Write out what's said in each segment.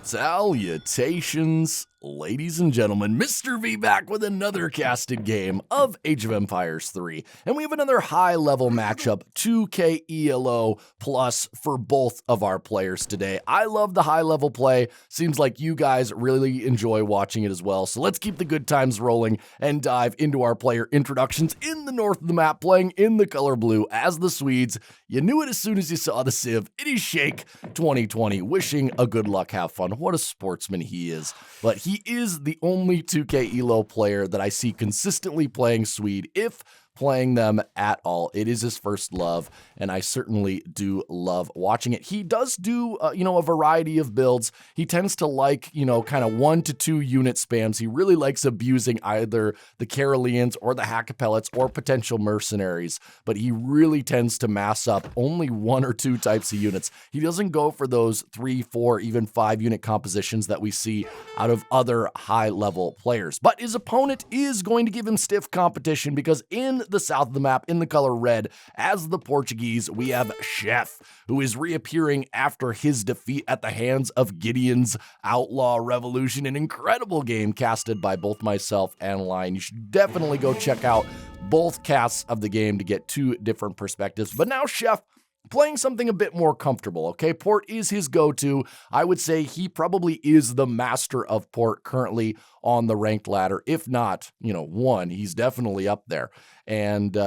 Salutations, ladies and gentlemen. Mr. V back with another casted game of Age of Empires 3. And we have another high-level matchup, 2K ELO plus for both of our players today. I love the high-level play. Seems like you guys really enjoy watching it as well. So let's keep the good times rolling and dive into our player introductions in the north of the map, playing in the color blue as the Swedes. You knew it as soon as you saw the Civ. It is Shake 2020. Wishing a good luck, have fun. What a sportsman he is. But he is the only 2K ELO player that I see consistently playing Swede, if playing them at all. It is his first love, and I certainly do love watching it. He does do, a variety of builds. He tends to like, kind of 1 to 2 unit spams. He really likes abusing either the Caroleans or the Hackapellets or potential mercenaries, but he really tends to mass up only 1 or 2 types of units. He doesn't go for those 3, 4, even 5 unit compositions that we see out of other high-level players. But his opponent is going to give him stiff competition, because in the south of the map, in the color red, as the Portuguese, we have Chef, who is reappearing after his defeat at the hands of Gideon's Outlaw Revolution, an incredible game casted by both myself and Lion. You should definitely go check out both casts of the game to get 2 different perspectives. But now Chef playing something a bit more comfortable, okay? Port is his go-to. I would say he probably is the master of Port currently on the ranked ladder. If not, 1, he's definitely up there. And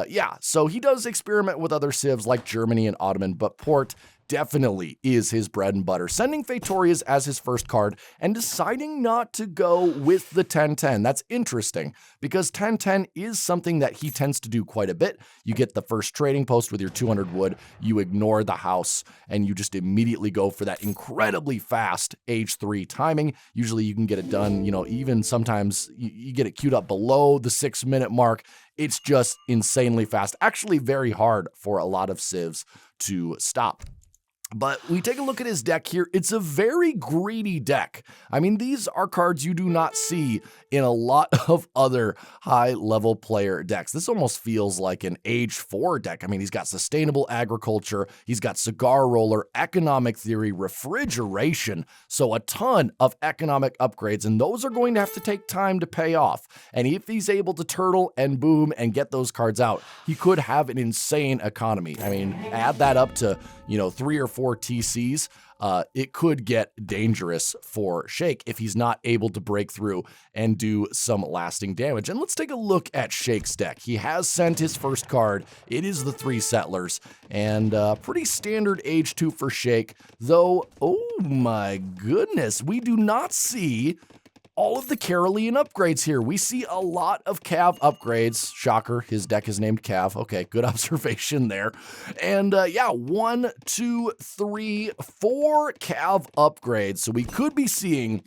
so he does experiment with other civs like Germany and Ottoman, but Port definitely is his bread and butter. Sending Fetorias as his first card and deciding not to go with the 10-10. That's interesting, because 10-10 is something that he tends to do quite a bit. You get the first trading post with your 200 wood, you ignore the house, and you just immediately go for that incredibly fast Age 3 timing. Usually you can get it done, even sometimes you get it queued up below the 6-minute mark. It's just insanely fast. Actually very hard for a lot of civs to stop. But we take a look at his deck here. It's a very greedy deck. I mean, these are cards you do not see in a lot of other high-level player decks. This almost feels like an Age 4 deck. I mean, he's got Sustainable Agriculture, he's got Cigar Roller, Economic Theory, Refrigeration, so a ton of economic upgrades, and those are going to have to take time to pay off. And if he's able to turtle and boom and get those cards out, he could have an insane economy. I mean, add that up to, 3 or 4 TCs, it could get dangerous for Shake if he's not able to break through and do some lasting damage. And let's take a look at Shake's deck. He has sent his first card. It is the 3 Settlers, and pretty standard Age 2 for Shake, though, oh my goodness, we do not see all of the Carolean upgrades here. We see a lot of Cav upgrades. Shocker, his deck is named Cav. Okay, good observation there. And 1, 2, 3, 4 Cav upgrades. So we could be seeing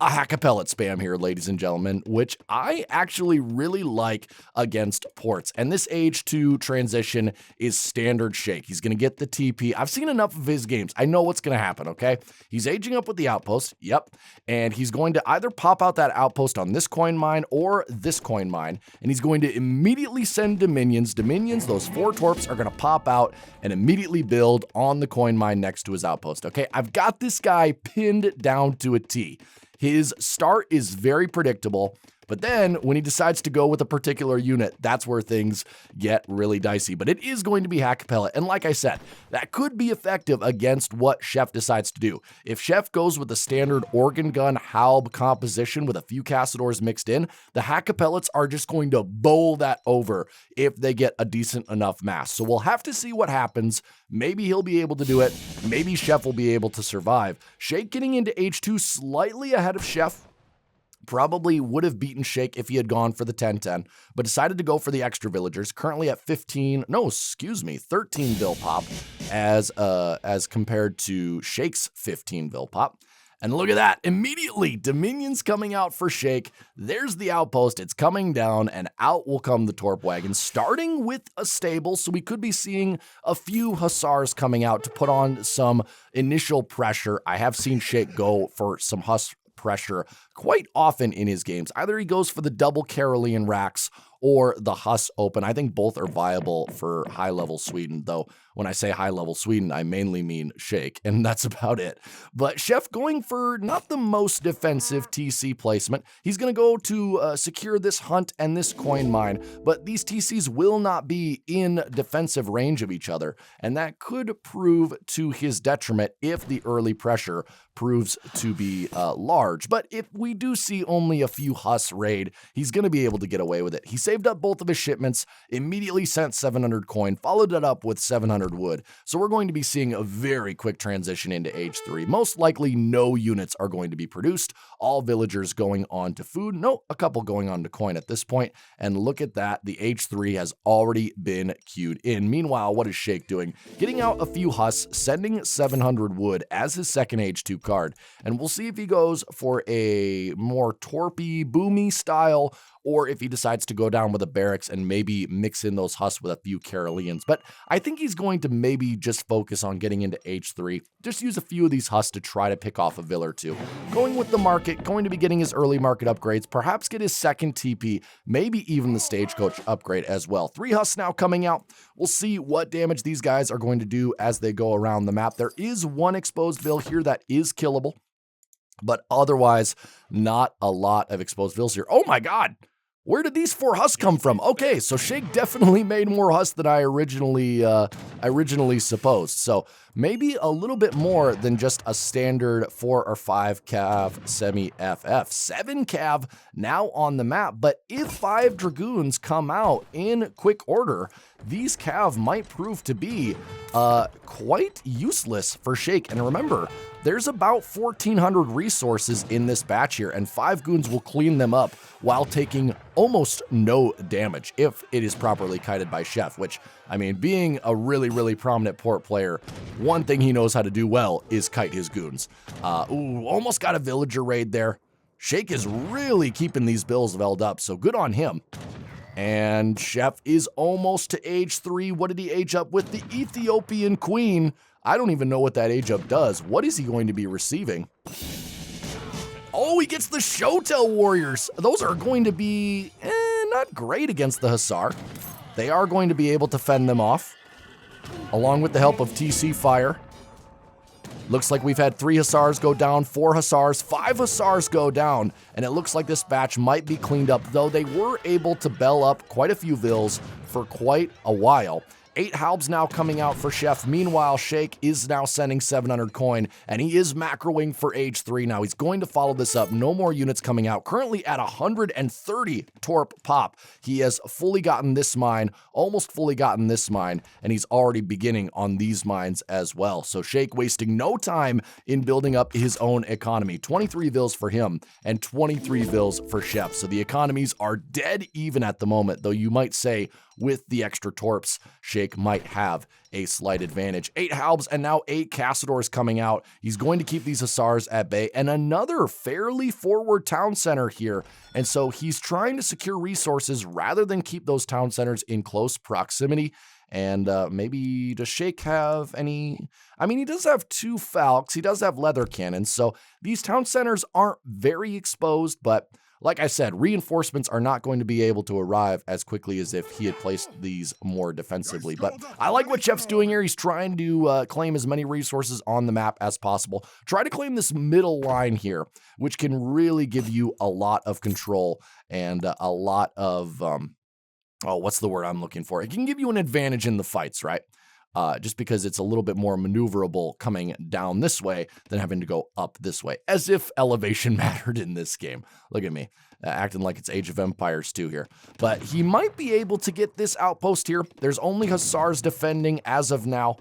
a Hackapellet spam here, ladies and gentlemen, which I actually really like against Ports. And this Age 2 transition is standard Shake. He's going to get the TP. I've seen enough of his games. I know what's going to happen, okay? He's aging up with the Outpost, yep. And he's going to either pop out that Outpost on this coin mine or this coin mine, and he's going to immediately send Dominions. Dominions, those 4 Torps, are going to pop out and immediately build on the coin mine next to his Outpost, okay? I've got this guy pinned down to a T. His start is very predictable, but then when he decides to go with a particular unit, that's where things get really dicey. But it is going to be Hackapellet, and like I said, that could be effective against what Chef decides to do. If Chef goes with a standard organ gun Halb composition with a few Cassadors mixed in, the Hackapellets are just going to bowl that over if they get a decent enough mass. So we'll have to see what happens. Maybe he'll be able to do it. Maybe Chef will be able to survive. Shake getting into H2 slightly ahead of Chef. Probably would have beaten Shake if he had gone for the 10-10, but decided to go for the extra villagers, currently at 13 Vil pop as compared to Shake's 15 Vil pop. And look at that, immediately Dominions coming out for Shake. There's the Outpost, it's coming down, and out will come the Torp Wagon, starting with a stable, so we could be seeing a few Hussars coming out to put on some initial pressure. I have seen Shake go for some pressure quite often in his games. Either he goes for the double Carolean racks or the Huss Open. I think both are viable for high-level Sweden, though when I say high-level Sweden, I mainly mean Shake, and that's about it. But Chef going for not the most defensive TC placement. He's going to go to secure this hunt and this coin mine, but these TCs will not be in defensive range of each other, and that could prove to his detriment if the early pressure proves to be large. But if we do see only a few Huss raid, he's going to be able to get away with it. He saved up both of his shipments, immediately sent 700 coin, followed it up with 700 wood. So we're going to be seeing a very quick transition into Age 3. Most likely no units are going to be produced, all villagers going on to food. No, a couple going on to coin at this point. And look at that, the Age 3 has already been queued in. Meanwhile, what is Shake doing? Getting out a few Huss, sending 700 wood as his second Age 2 card. And we'll see if he goes for a more torpy, boomy style, or if he decides to go down with a barracks and maybe mix in those Huss with a few Caroleans. But I think he's going to maybe just focus on getting into H3. Just use a few of these Huss to try to pick off a vill or two. Going with the market, going to be getting his early market upgrades, perhaps get his second TP, maybe even the stagecoach upgrade as well. 3 Huss now coming out. We'll see what damage these guys are going to do as they go around the map. There is one exposed vill here that is killable, but otherwise not a lot of exposed vills here. Oh my god! Where did these 4 Huss come from? Okay, so Shake definitely made more Huss than I originally supposed. So maybe a little bit more than just a standard 4 or 5 cav semi-FF. 7 cav now on the map, but if 5 Dragoons come out in quick order, these cav might prove to be quite useless for Shake. And remember, there's about 1,400 resources in this batch here, and 5 goons will clean them up while taking almost no damage if it is properly kited by Chef, which, I mean, being a really, really prominent port player, one thing he knows how to do well is kite his goons. Ooh, almost got a villager raid there. Shake is really keeping these bills velled up, so good on him. And Chef is almost to Age 3. What did he age up with? The Ethiopian Queen. I don't even know what that age up does. What is he going to be receiving? Oh, he gets the Shotel Warriors. Those are going to be not great against the Hussar. They are going to be able to fend them off, along with the help of TC Fire. Looks like we've had 3 Hussars go down, 4 Hussars, 5 Hussars go down, and it looks like this batch might be cleaned up, though they were able to bell up quite a few vills for quite a while. 8 Halbs now coming out for Chef. Meanwhile, Shake is now sending 700 coin, and he is macroing for Age 3. Now, he's going to follow this up. No more units coming out. Currently at 130 Torp Pop. He has fully gotten this mine, almost fully gotten this mine, and he's already beginning on these mines as well. So Shake wasting no time in building up his own economy. 23 vills for him and 23 vills for Chef. So the economies are dead even at the moment, though you might say with the extra torps, Shake might have a slight advantage. 8 Halbs and now 8 Cassadors coming out. He's going to keep these Hussars at bay, and another fairly forward town center here. And so he's trying to secure resources rather than keep those town centers in close proximity. And maybe does Shake have any? I mean, he does have 2 Falcons. He does have leather cannons. So these town centers aren't very exposed, but like I said, reinforcements are not going to be able to arrive as quickly as if he had placed these more defensively. But I like what Chef's doing here. He's trying to claim as many resources on the map as possible. Try to claim this middle line here, which can really give you a lot of control and a lot of, what's the word I'm looking for? It can give you an advantage in the fights, right? Just because it's a little bit more maneuverable coming down this way than having to go up this way, as if elevation mattered in this game. Look at me, acting like it's Age of Empires 2 here. But he might be able to get this outpost here. There's only Hussars defending as of now.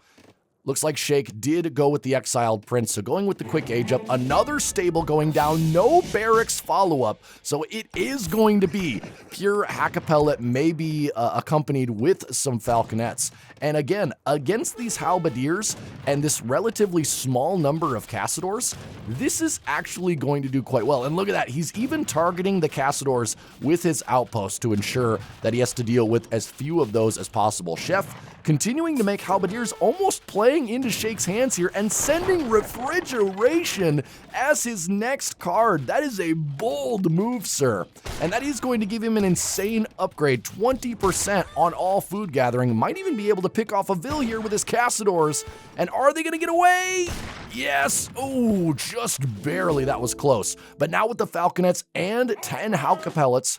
Looks like Shake did go with the Exiled Prince, so going with the quick age up. Another stable going down, no barracks follow-up, so it is going to be pure Hackapellet, maybe accompanied with some Falconets. And again, against these Halberdiers and this relatively small number of Cassadors, this is actually going to do quite well. And look at that, he's even targeting the Cassadors with his outpost to ensure that he has to deal with as few of those as possible. Chef continuing to make halberdiers, almost playing into Shake's hands here and sending refrigeration as his next card. That is a bold move, sir. And that is going to give him an insane upgrade, 20% on all food gathering. Might even be able to pick off a Vil here with his Cassadors. And are they going to get away? Yes. Oh, just barely. That was close. But now with the Falconets and 10 Hackapellets.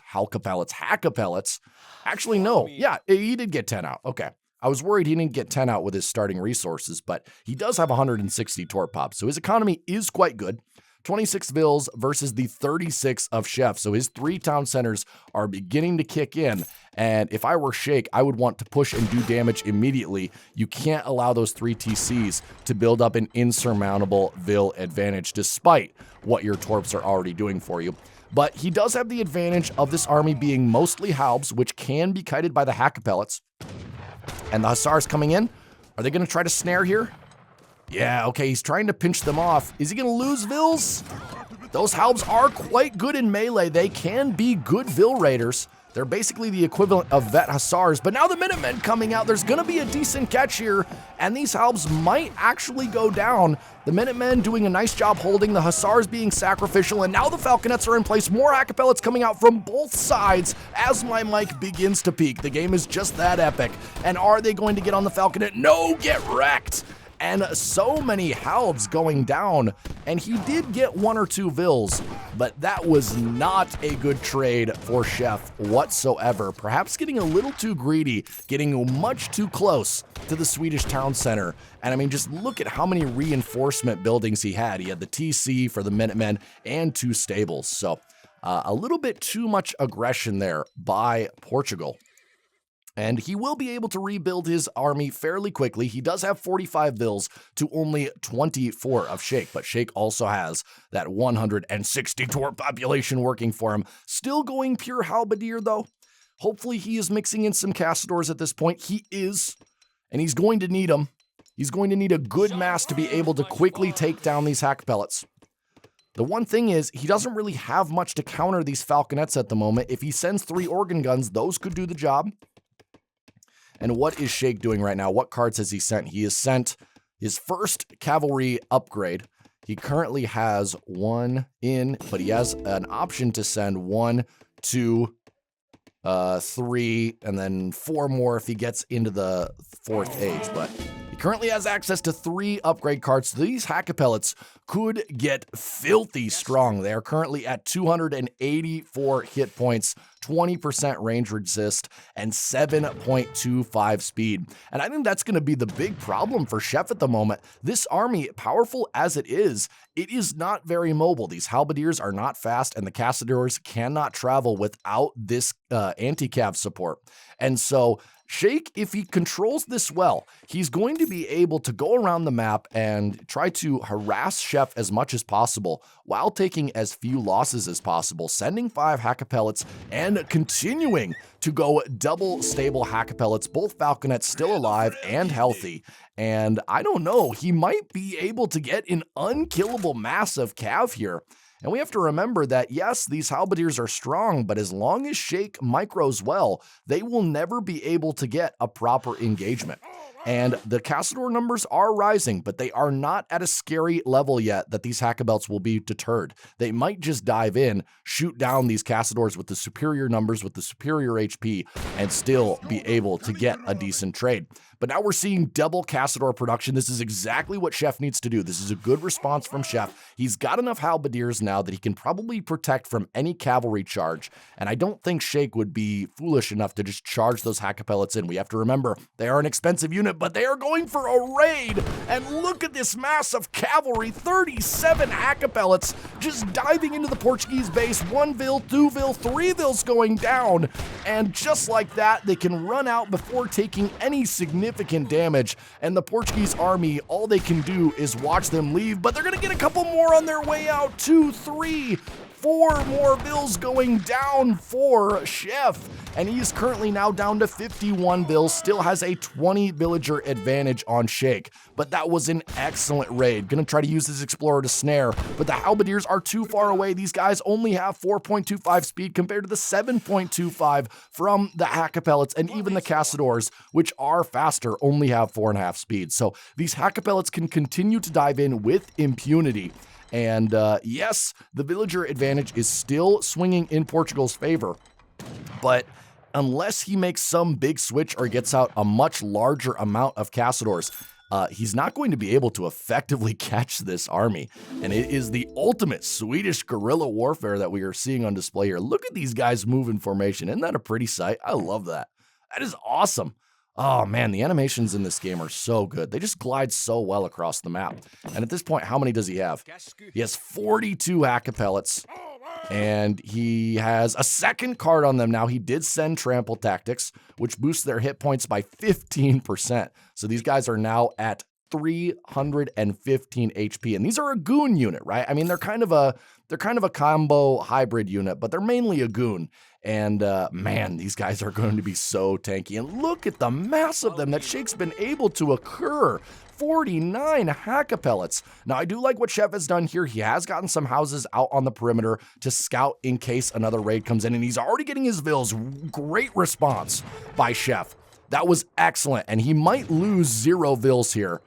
Actually, no. Yeah, he did get 10 out. Okay. I was worried he didn't get 10 out with his starting resources, but he does have 160 Torp Pops, so his economy is quite good. 26 Vils versus the 36 of Chef, so his 3 town centers are beginning to kick in, and if I were Shake, I would want to push and do damage immediately. You can't allow those 3 TCs to build up an insurmountable Vil advantage, despite what your Torps are already doing for you. But he does have the advantage of this army being mostly Halbs, which can be kited by the Hackapellets. And the Hussars coming in. Are they going to try to snare here? Yeah, okay, he's trying to pinch them off. Is he going to lose Vils? Those Halbs are quite good in melee. They can be good Vil Raiders. They're basically the equivalent of Vet Hussars, but now the Minutemen coming out. There's going to be a decent catch here, and these Halbs might actually go down. The Minutemen doing a nice job holding, the Hussars being sacrificial, and now the Falconets are in place. More Hackapellets coming out from both sides as my mic begins to peak. The game is just that epic. And are they going to get on the Falconet? No, get wrecked. And so many Halbs going down, and he did get 1 or 2 Vils, but that was not a good trade for Chef whatsoever. Perhaps getting a little too greedy, getting much too close to the Swedish town center. And I mean, just look at how many reinforcement buildings he had. He had the TC for the Minutemen and 2 stables. So a little bit too much aggression there by Portugal. And he will be able to rebuild his army fairly quickly. He does have 45 Vils to only 24 of Shake, but Shake also has that 160 Torp population working for him. Still going pure Halberdier, though. Hopefully he is mixing in some Cassadors at this point. He is, and he's going to need them. He's going to need a good mass to be able to quickly take down these Hackapellets. The one thing is, he doesn't really have much to counter these Falconets at the moment. If he sends 3 organ guns, those could do the job. And what is Shake doing right now? What cards has he sent? He has sent his first cavalry upgrade. He currently has 1 in, but he has an option to send 1, 2, 3, and then 4 more if he gets into the 4th age. But he currently has access to 3 upgrade cards. So these Hackapellets could get filthy strong. They are currently at 284 hit points, 20% range resist, and 7.25 speed. And I think that's going to be the big problem for Chef at the moment. This army, powerful as it is not very mobile. These Halberdiers are not fast, and the Cassadors cannot travel without this anti-cav support. And so Shake, if he controls this well, he's going to be able to go around the map and try to harass Chef as much as possible while taking as few losses as possible, sending 5 Hackapellets and continuing to go double stable Hackapellets, both Falconets still alive and healthy. And I don't know, he might be able to get an unkillable mass of cav here. And we have to remember that, yes, these Halberdiers are strong, but as long as Shake micros well, they will never be able to get a proper engagement. And the Cassador numbers are rising, but they are not at a scary level yet that these Hackabelts will be deterred. They might just dive in, shoot down these Cassadors with the superior numbers, with the superior HP, and still be able to get a decent trade. But now we're seeing double Cassador production. This is exactly what Chef needs to do. This is a good response from Chef. He's got enough Halberdiers now that he can probably protect from any cavalry charge. And I don't think Shake would be foolish enough to just charge those Hackapellets in. We have to remember, they are an expensive unit, but they are going for a raid. And look at this mass of cavalry, 37 Hackapellets just diving into the Portuguese base. 1 Vil, 2 Vil, 3 Vils going down. And just like that, they can run out before taking any significant damage, and the Portuguese army, all they can do is watch them leave, but they're gonna get a couple more on their way out. 2, 3, 4 more Vils going down for Chef. and he is currently now down to 51 vills, still has a 20 villager advantage on Shake. But that was an excellent raid. Gonna try to use this Explorer to snare, but the Halberdiers are too far away. These guys only have 4.25 speed compared to the 7.25 from the Hackapellets, and even the Cassadors, which are faster, only have 4.5 speed. So these Hackapellets can continue to dive in with impunity. And yes, the villager advantage is still swinging in Portugal's favor, but unless he makes some big switch or gets out a much larger amount of Cassadors, he's not going to be able to effectively catch this army. And it is the ultimate Swedish guerrilla warfare that we are seeing on display here. Look at these guys move in formation. Isn't that a pretty sight? I love that. That is awesome. Oh man, the animations in this game are so good. They just glide so well across the map. And at this point, how many does he have? He has 42 Hackapellets, and he has a second card on them now. He did send Trample Tactics, which boosts their hit points by 15%. So these guys are now at 315 HP, and these are a goon unit, right? I mean, they're kind of a combo hybrid unit, but they're mainly a goon. And man, these guys are going to be so tanky. And look at the mass of them that Shake's been able to occur. 49 Hackapellets. Now, I do like what Chef has done here. He has gotten some houses out on the perimeter to scout in case another raid comes in, and he's already getting his vills. Great response by Chef. That was excellent, and he might lose 0 vills here.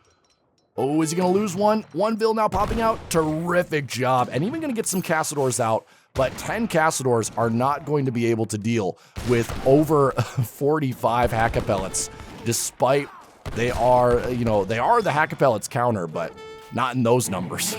Oh, is he going to lose one? 1 vill now popping out. Terrific job. And even going to get some Cassadors out. But 10 Cassadors are not going to be able to deal with over 45 Hackapellets, despite they are the Hackapellets counter, but not in those numbers.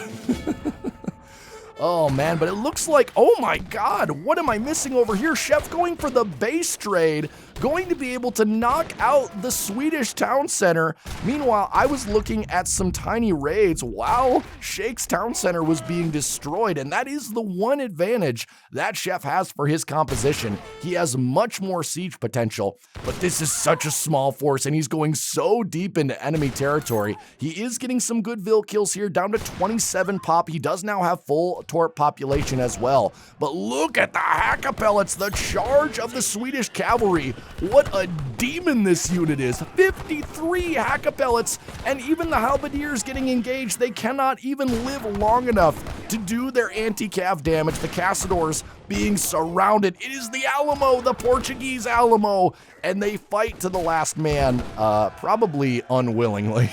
Oh man, but it looks like, oh my god, what am I missing over here? Chef going for the base trade, going to be able to knock out the Swedish town center. Meanwhile, I was looking at some tiny raids while Shake's town center was being destroyed, and that is the one advantage that Chef has for his composition. He has much more siege potential, but this is such a small force, and he's going so deep into enemy territory. He is getting some good vill kills here, down to 27 pop. He does now have full Torp population as well. But look at the Hackapellets, the charge of the Swedish cavalry. What a demon this unit is. 53 Hackapellets, and even the Halberdiers getting engaged. They cannot even live long enough to do their anti-cav damage. The Cassadors being surrounded. It is the Alamo, the Portuguese Alamo, and they fight to the last man, probably unwillingly.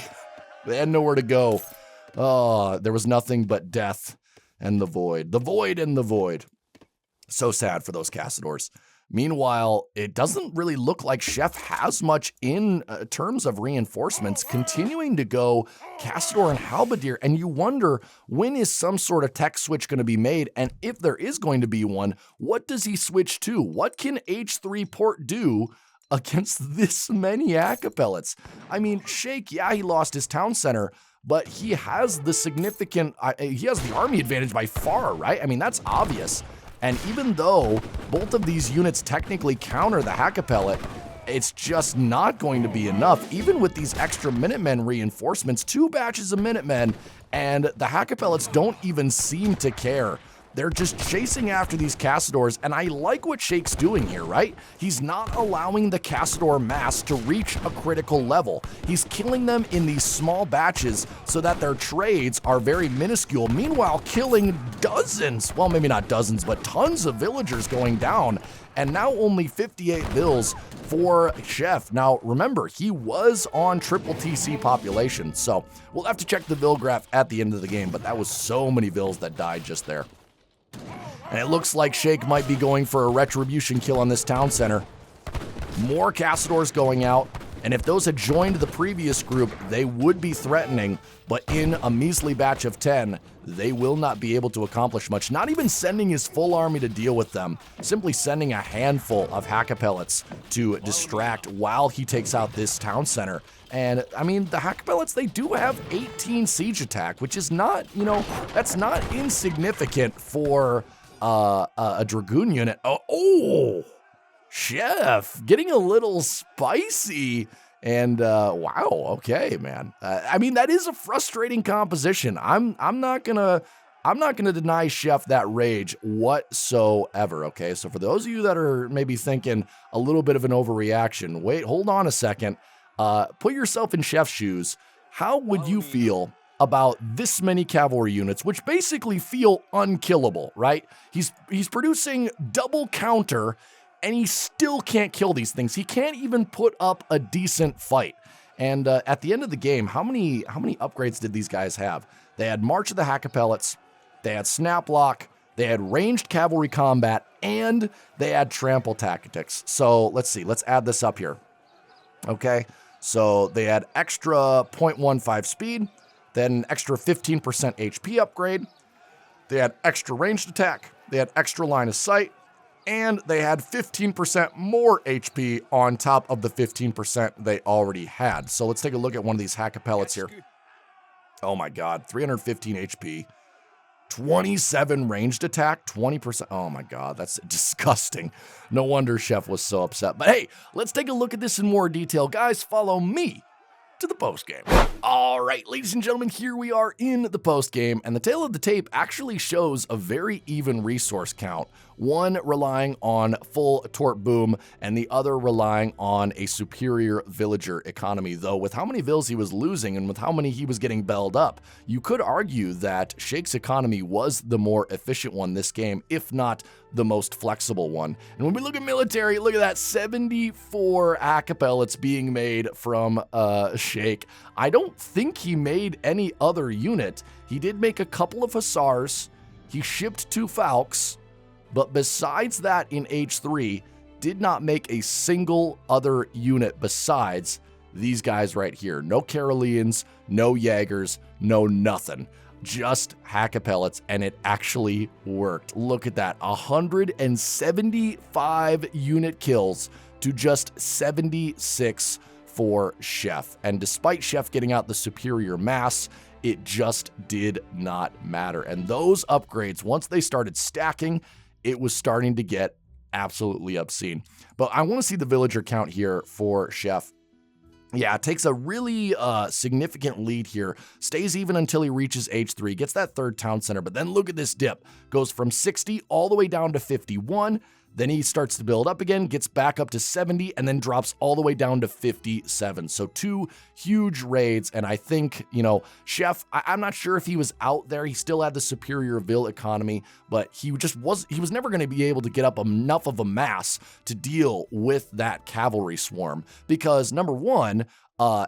They had nowhere to go. Oh, there was nothing but death and the void. The void and the void. So sad for those Cassadors. Meanwhile, it doesn't really look like Chef has much in terms of reinforcements, continuing to go Cassador and Halberdier, and you wonder, when is some sort of tech switch going to be made? And if there is going to be one, what does he switch to? What can H3 Port do against this many Hackapellets? I mean, Shake, yeah, he lost his town center, but he has the army advantage by far, right? I mean, that's obvious. And even though both of these units technically counter the Hackapellet, it's just not going to be enough. Even with these extra Minutemen reinforcements, 2 batches of Minutemen, and the Hackapellets don't even seem to care. They're just chasing after these Cassadors, and I like what Shake's doing here, right? He's not allowing the Cassador mass to reach a critical level. He's killing them in these small batches so that their trades are very minuscule, meanwhile killing dozens, well, maybe not dozens, but tons of villagers going down, and now only 58 vills for Chef. Now, remember, he was on triple TC population, so we'll have to check the vill graph at the end of the game, but that was so many vills that died just there. And it looks like Shake might be going for a retribution kill on this town center. More Cassadors going out, and if those had joined the previous group, they would be threatening, but in a measly batch of 10, they will not be able to accomplish much. Not even sending his full army to deal with them, simply sending a handful of Hackapellets to distract while he takes out this town center. And I mean, the Hackapellets, they do have 18 siege attack, which is not, that's not insignificant for a Dragoon unit. Oh, Chef getting a little spicy. And wow, okay, man. I mean, that is a frustrating composition. I'm not gonna I'm not going to deny Chef that rage whatsoever, okay? So for those of you that are maybe thinking a little bit of an overreaction, wait, hold on a second. Put yourself in Chef's shoes. How would you feel about this many cavalry units, which basically feel unkillable, right? He's producing double counter, and he still can't kill these things. He can't even put up a decent fight. And at the end of the game, how many upgrades did these guys have? They had March of the Hackapellets, they had Snap Lock, they had ranged cavalry combat, and they had trample tactics. So let's see, let's add this up here. Okay, so they had extra 0.15 speed, then an extra 15% HP upgrade, they had extra ranged attack, they had extra line of sight, and they had 15% more HP on top of the 15% they already had. So let's take a look at one of these Hackapellets here. Oh my god, 315 HP, 27 ranged attack, 20%. Oh my god, that's disgusting. No wonder Chef was so upset. But hey, let's take a look at this in more detail. Guys, follow me to the post game. All right, ladies and gentlemen, here we are in the post game, and the tail of the tape actually shows a very even resource count. One relying on full Tort Boom, and the other relying on a superior villager economy. Though with how many vills he was losing and with how many he was getting belled up, you could argue that Shake's economy was the more efficient one this game, if not the most flexible one. And when we look at military, look at that, 74 Hackapellets being made from Shake. I don't think he made any other unit. He did make a couple of Hussars. He shipped 2 Falcons. But besides that, in H3, did not make a single other unit besides these guys right here. No Caroleans, no Jaegers, no nothing. Just Hackapellets, and it actually worked. Look at that, 175 unit kills to just 76 for Chef. And despite Chef getting out the superior mass, it just did not matter. And those upgrades, once they started stacking, it was starting to get absolutely obscene. But I want to see the villager count here for Chef. Yeah, it takes a really significant lead here. Stays even until he reaches H3, gets that 3rd town center, but then look at this dip. Goes from 60 all the way down to 51. Then he starts to build up again, gets back up to 70, and then drops all the way down to 57. So 2 huge raids, and I think, you know, Chef, I'm not sure if he was out there. He still had the superior Ville economy, but he was never going to be able to get up enough of a mass to deal with that cavalry swarm. Because number one,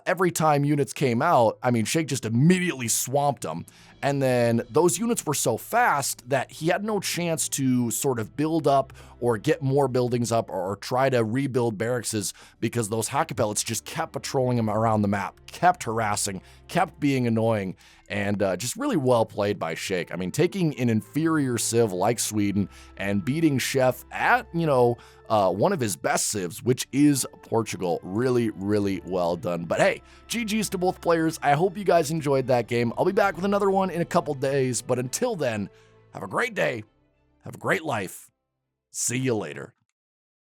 every time units came out, I mean, Shake just immediately swamped them. And then those units were so fast that he had no chance to sort of build up or get more buildings up or try to rebuild barracks because those Hackapellets just kept patrolling him around the map, kept harassing, kept being annoying, and just really well played by Shake. I mean, taking an inferior civ like Sweden and beating Chef at, you know, one of his best civs, which is Portugal. Really, really well done. But hey, GG's to both players. I hope you guys enjoyed that game. I'll be back with another one in a couple days, but until then, have a great day, have a great life. See you later.